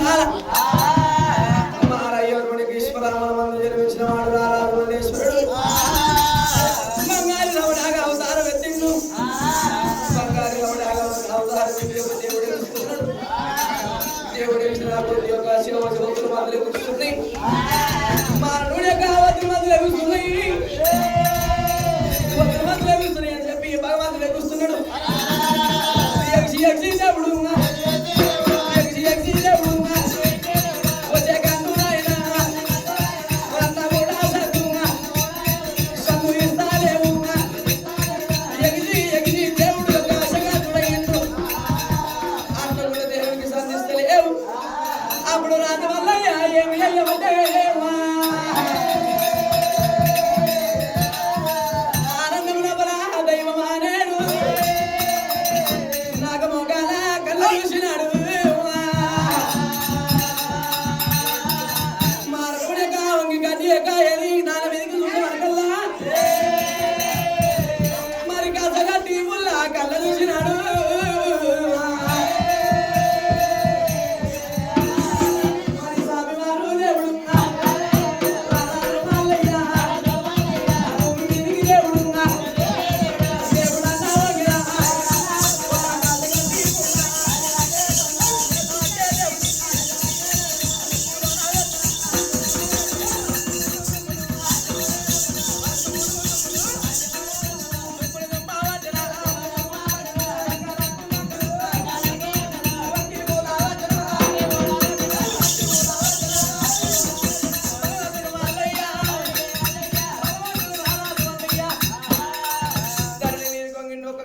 ఉండాల మారయ్యోడికి ఈశ్వరామన మందు జన్మించిన వాడు రారాజేశ్వరుడు బంగారు రమణాగా అవతారం ఎత్తిండు బంగారు రమణాగా అవతారం దేవుడు ఎత్తుతున్నాడు దేవుడు ఇచ్చిన యొక్క శివ శివతులు మందులు ఎగుస్తున్నాయి మానవుడి యొక్క అవతులు మందులు ఎగుస్తున్నాయి మందులు ఎగుస్తున్నాయి అని చెప్పి భగవంతుడు ఎగుస్తున్నాడు అప్పుడు రాజు వల్ల ఏమి ఆనందమున బలా దైవమానేడు నాగమోగాల కళ్ళ చూసినాడు మారకుడే కావంగి గడ్డి కాయని నాన్న మీదకి చూడవరకల్లా మరి కాసగా టీముల్లా కళ్ళ చూసినాడు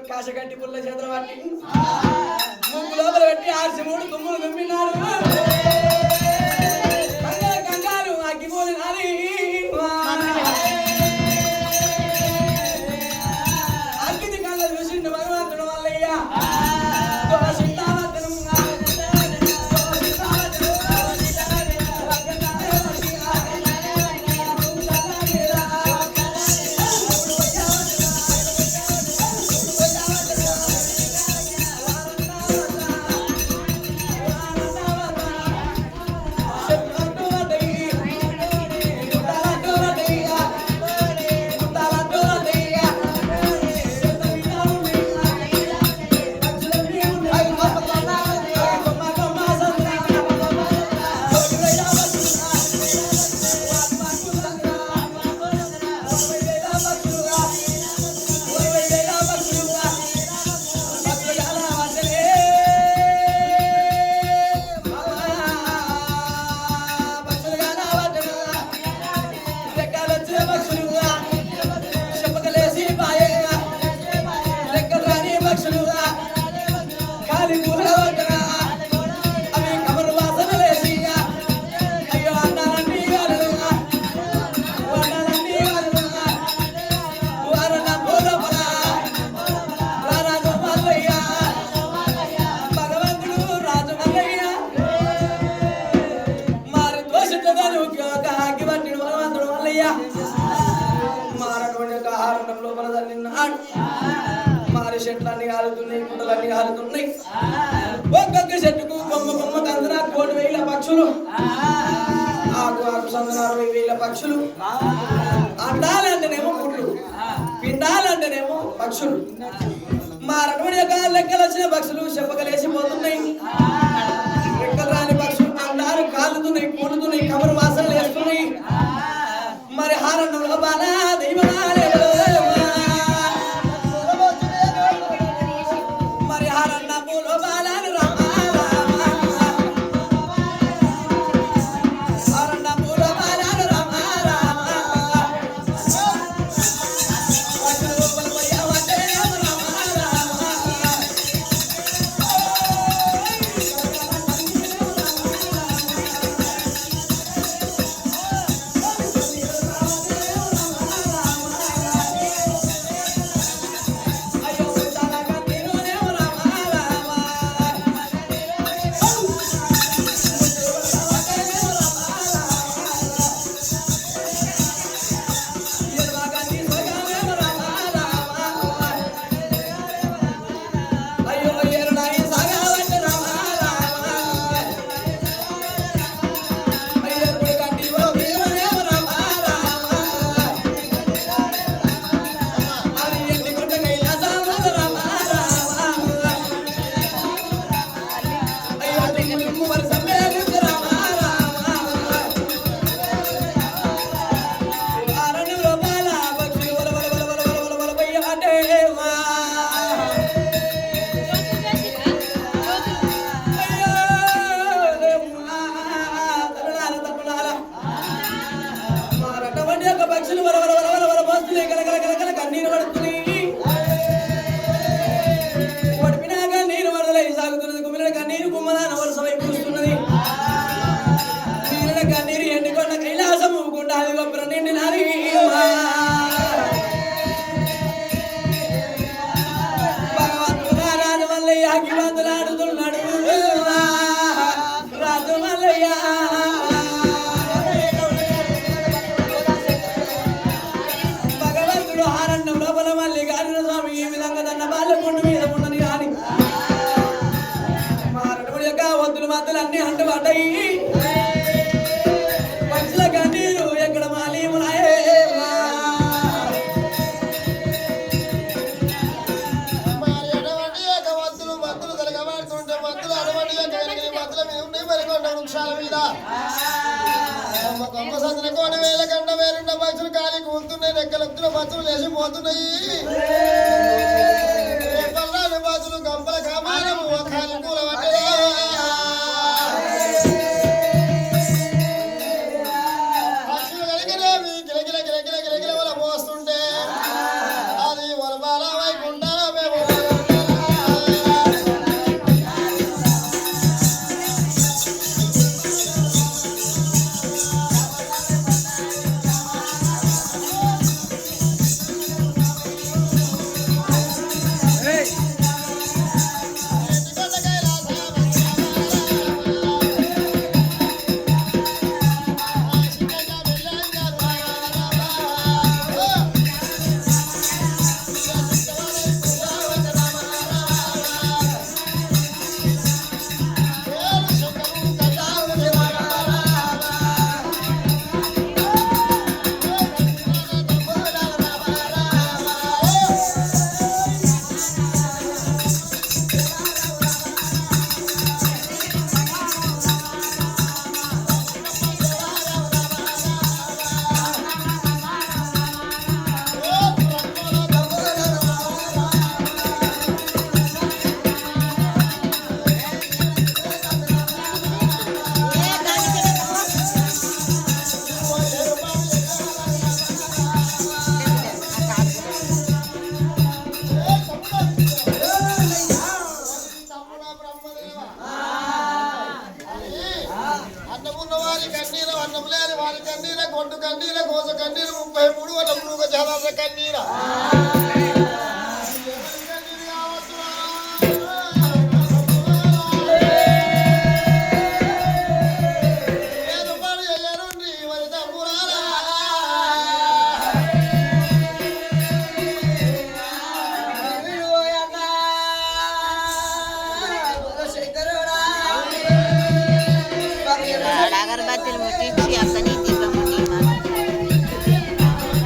కాశగంటి పుల్ల చేతులు పట్టి ముగ్గు లోపల పెట్టి ఆర్సి మూడు తుమ్ములు తుమ్మినాడు కంగారు అగ్గిపోలి నాని అగ్గిది కళ్ళ చూసిండు భగవంతుడు మల్లయ్య మారి చెట్లన్నీ కాలుతున్నాయి పుట్టలన్నీ కాలుతున్నాయి ఒక్కొక్క చెట్టుకు బొమ్మ బొమ్మ తందన 1,000 పక్షులు ఆకు ఆకు సందన 60,000 పక్షులు అండాలంటేనేమో పుట్లు పిండాలంటేనేమో పక్షులు మారనుడి యొక్క లెక్కలు వచ్చిన పక్షులు చెప్పకలేసిపోతున్నాయి లెక్కలు రాని పక్షులు అండాలు కాలుతున్నాయి కూలుతున్నాయి కబరు వాసనలు వేస్తున్నాయి మరి హారణంలో బాలా దైవమాలే అయ్యా భగవంతుడు ఆనందం లోపల మళ్ళీ గారిన స్వామి ఈ విధంగా తన బాల్యకుండు మీద ఉండని కానీ మా రెండు యొక్క వద్దులు మద్దులు అన్ని అంటుపడ్డాయి పక్షుల కన్నీరు ఎక్కడ మాలీమునాయే వేల గంట వేరుండ పక్షులు కాలి కూలుతున్నాయి రెక్కలెత్తున పక్షులు లేచిపోతున్నాయి పల్లాని పక్షులు గంపల కామాలము కాలి కూల పక్షులు కలిగినవి గిలగిల గిలగిల గిలగిల వల మోస్తుంటే అది వలబాల వైకుండా మేము అన్నమున్న వారి కన్నీర అన్నం లేని వారి కన్నీర గొడ్డు కన్నీర కోస కన్నీరు 33 వట మూగ జాల కన్నీర